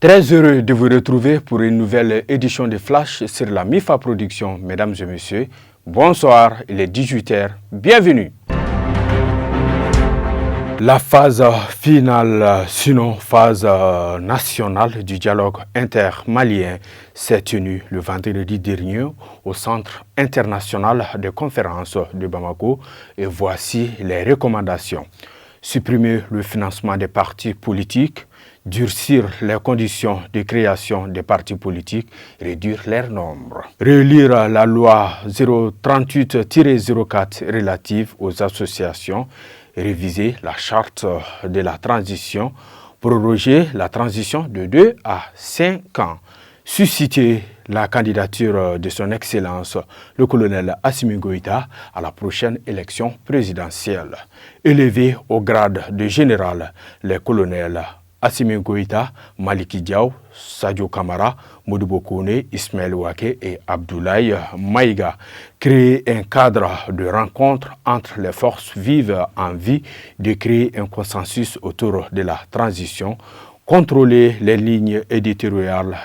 Très heureux de vous retrouver pour une nouvelle édition de Flash sur la MIFA Production. Mesdames et messieurs, bonsoir, il est 18h, bienvenue. La phase finale, sinon phase nationale du dialogue intermalien s'est tenue le vendredi dernier au Centre international de conférences de Bamako et voici les recommandations. Supprimer le financement des partis politiques, durcir les conditions de création des partis politiques, réduire leur nombre. Relire la loi 038-04 relative aux associations, réviser la charte de la transition, proroger la transition de 2 à 5 ans, susciter la candidature de son Excellence, le colonel Assimi Goïta, à la prochaine élection présidentielle. Élever au grade de général les colonels Assimi Goïta, Maliki Diaw, Sadio Kamara, Modibo Kone, Ismaël Ouaké et Abdoulaye Maïga. Créer un cadre de rencontre entre les forces vives en vie de créer un consensus autour de la transition, contrôler les lignes éditoriales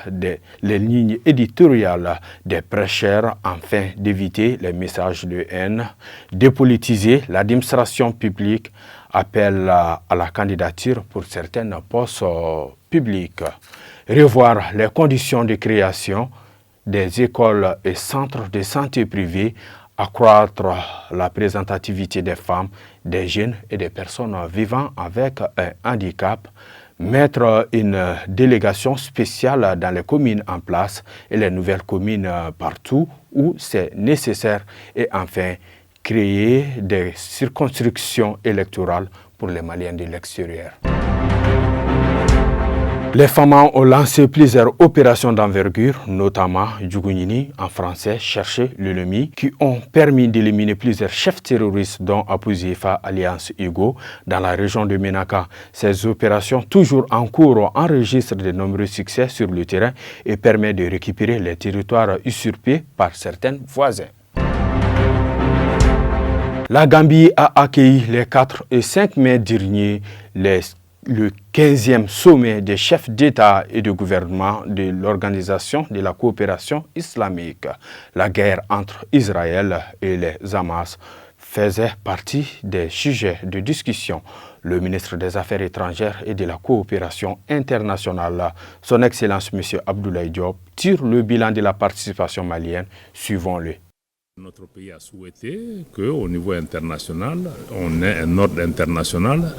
des prêcheurs afin d'éviter les messages de haine, dépolitiser l'administration publique, appel à la candidature pour certaines postes publics, revoir les conditions de création des écoles et centres de santé privés, accroître la représentativité des femmes, des jeunes et des personnes vivant avec un handicap, mettre une délégation spéciale dans les communes en place et les nouvelles communes partout où c'est nécessaire et enfin créer des circonscriptions électorales pour les Maliens de l'extérieur. Les femmes ont lancé plusieurs opérations d'envergure, notamment Djougounini, en français, chercher l'ennemi, qui ont permis d'éliminer plusieurs chefs terroristes, dont Apouzifa, Alliance Hugo, dans la région de Ménaka. Ces opérations, toujours en cours, enregistrent de nombreux succès sur le terrain et permettent de récupérer les territoires usurpés par certains voisins. La Gambie a accueilli les 4 et 5 mai dernier le 15e sommet des chefs d'État et de gouvernement de l'Organisation de la coopération islamique. La guerre entre Israël et les Hamas faisait partie des sujets de discussion. Le ministre des Affaires étrangères et de la coopération internationale, son Excellence M. Abdoulaye Diop, tire le bilan de la participation malienne. Suivons-le. Notre pays a souhaité qu'au niveau international, on ait un ordre international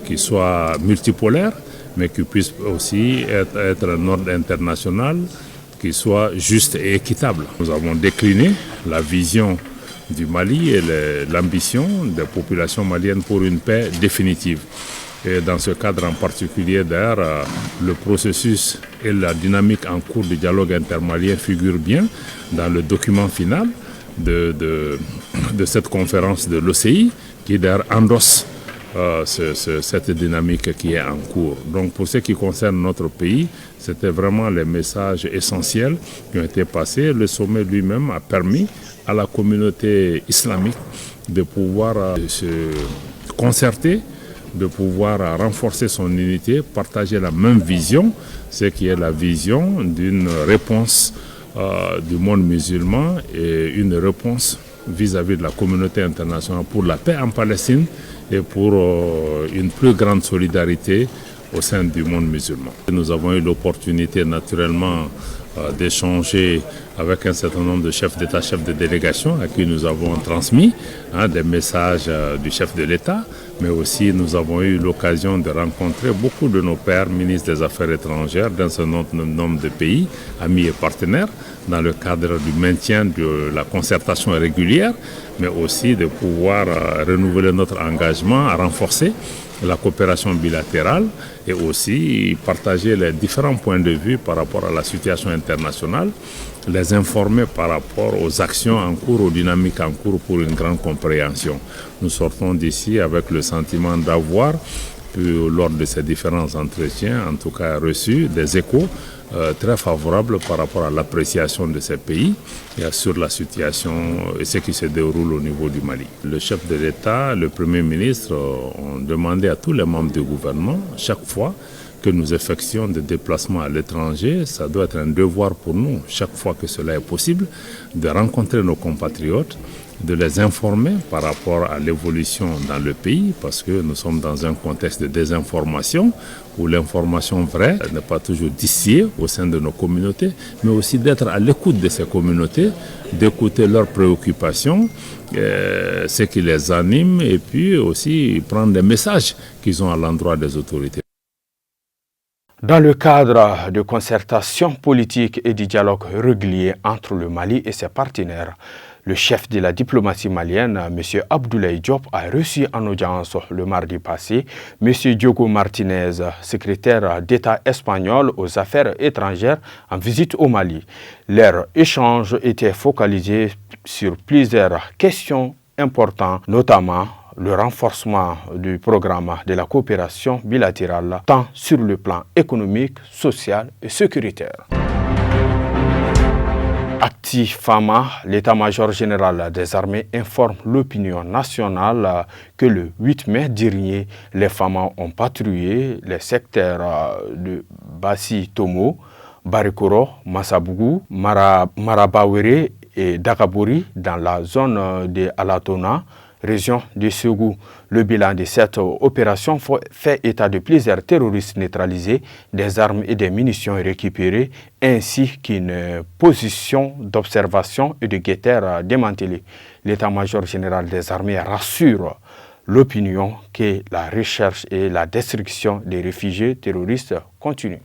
qui soit multipolaire, mais qui puisse aussi être un ordre international qui soit juste et équitable. Nous avons décliné la vision du Mali et l'ambition des populations maliennes pour une paix définitive. Et dans ce cadre en particulier, d'ailleurs, le processus et la dynamique en cours du dialogue intermalien figurent bien dans le document final de cette conférence de l'OCI, qui d'ailleurs endosse cette dynamique qui est en cours. Donc pour ce qui concerne notre pays, c'était vraiment les messages essentiels qui ont été passés. Le sommet lui-même a permis à la communauté islamique de pouvoir se concerter, de pouvoir renforcer son unité, partager la même vision, ce qui est la vision d'une réponse du monde musulman et une réponse vis-à-vis de la communauté internationale pour la paix en Palestine et pour une plus grande solidarité au sein du monde musulman. Nous avons eu l'opportunité naturellement d'échanger avec un certain nombre de chefs d'État, chefs de délégation à qui nous avons transmis des messages du chef de l'État, mais aussi nous avons eu l'occasion de rencontrer beaucoup de nos pairs ministres des Affaires étrangères d'un certain nombre de pays, amis et partenaires, dans le cadre du maintien de la concertation régulière, mais aussi de pouvoir renouveler notre engagement à renforcer la coopération bilatérale et aussi partager les différents points de vue par rapport à la situation internationale, les informer par rapport aux actions en cours, aux dynamiques en cours pour une grande compréhension. Nous sortons d'ici avec le sentiment d'avoir pu, lors de ces différents entretiens, en tout cas reçu des échos très favorables par rapport à l'appréciation de ces pays et sur la situation et ce qui se déroule au niveau du Mali. Le chef de l'État, le Premier ministre ont demandé à tous les membres du gouvernement chaque fois que nous effectuons des déplacements à l'étranger, ça doit être un devoir pour nous, chaque fois que cela est possible, de rencontrer nos compatriotes, de les informer par rapport à l'évolution dans le pays, parce que nous sommes dans un contexte de désinformation, où l'information vraie n'est pas toujours distillée au sein de nos communautés, mais aussi d'être à l'écoute de ces communautés, d'écouter leurs préoccupations, ce qui les anime, et puis aussi prendre des messages qu'ils ont à l'endroit des autorités. Dans le cadre de concertation politique et du dialogue régulier entre le Mali et ses partenaires, le chef de la diplomatie malienne, M. Abdoulaye Diop, a reçu en audience le mardi passé M. Diogo Martinez, secrétaire d'État espagnol aux affaires étrangères en visite au Mali. Leur échange était focalisé sur plusieurs questions importantes, notamment le renforcement du programme de la coopération bilatérale, tant sur le plan économique, social et sécuritaire. Acti-Fama, l'état-major général des armées informe l'opinion nationale que le 8 mai dernier, les FAMA ont patrouillé les secteurs de Bassi-Tomo, Barikoro, Massabougou, Marabawere et Dakabori dans la zone de Alatona, région de Ségou. Le bilan de cette opération fait état de plusieurs terroristes neutralisés, des armes et des munitions récupérées, ainsi qu'une position d'observation et de guet-apens démantelée. L'état-major général des armées rassure l'opinion que la recherche et la destruction des réfugiés terroristes continuent.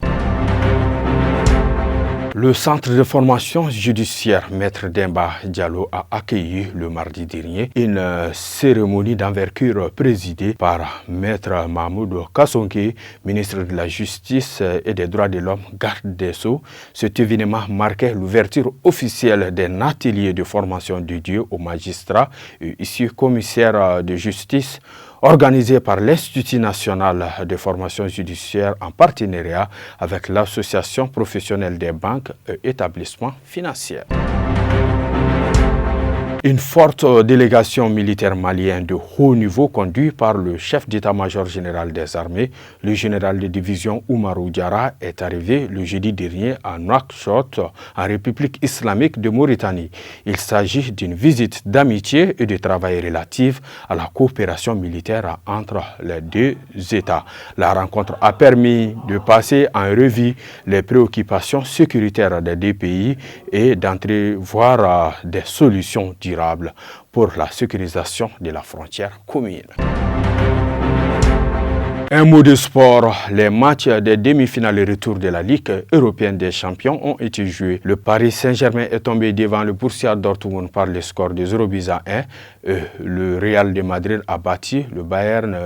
Le centre de formation judiciaire Maître Demba Diallo a accueilli le mardi dernier une cérémonie d'envergure présidée par Maître Mahmoud Kassonké, ministre de la Justice et des Droits de l'Homme, garde des Sceaux. Cet événement marquait l'ouverture officielle d'un atelier de formation dédié aux magistrats et issus commissaires de justice, organisé par l'Institut national de formation judiciaire en partenariat avec l'Association professionnelle des banques et établissements financiers. Une forte délégation militaire malienne de haut niveau conduite par le chef d'état-major général des armées, le général de division Oumarou Diarra, est arrivé le jeudi dernier à Nouakchott, en République islamique de Mauritanie. Il s'agit d'une visite d'amitié et de travail relative à la coopération militaire entre les deux États. La rencontre a permis de passer en revue les préoccupations sécuritaires des deux pays et d'entrevoir des solutions durables pour la sécurisation de la frontière commune. Un mot de sport, les matchs des demi-finales et retour de la Ligue européenne des champions ont été joués. Le Paris Saint-Germain est tombé devant le Borussia Dortmund par le score de 0-1. Le Real de Madrid a battu le Bayern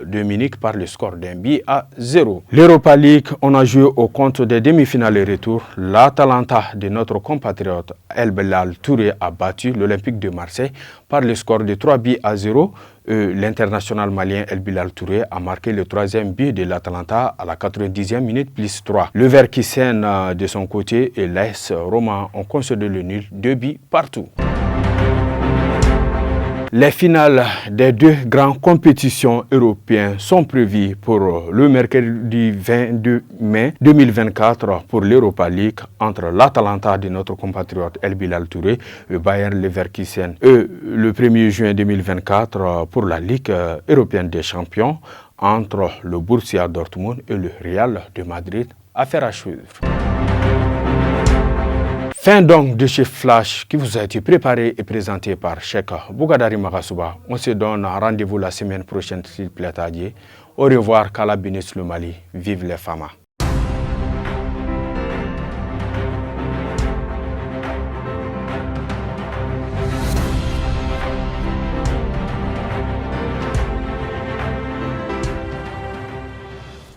de Munich par le score d'1-0. L'Europa League, on a joué au compte des demi-finales et retour. L'Atalanta de notre compatriote El Belal Touré a battu l'Olympique de Marseille par le score de 3-0. L'international malien El Bilal Touré a marqué le troisième but de l'Atalanta à la 90e minute plus 3. Le Leverkusen de son côté et l'AS Roma ont concédé le nul, 2 buts partout. Les finales des deux grandes compétitions européennes sont prévues pour le mercredi 22 mai 2024 pour l'Europa League entre l'Atalanta de notre compatriote El Bilal Touré et Bayern Leverkusen et le 1er juin 2024 pour la Ligue européenne des champions entre le Borussia Dortmund et le Real de Madrid. Affaire à suivre. Fin donc de ce flash qui vous a été préparé et présenté par Cheikh Bougadari Makasouba. On se donne rendez-vous la semaine prochaine s'il plaît à Dieu. Au revoir, qu'Allah bénisse le Mali. Vive les FAMA.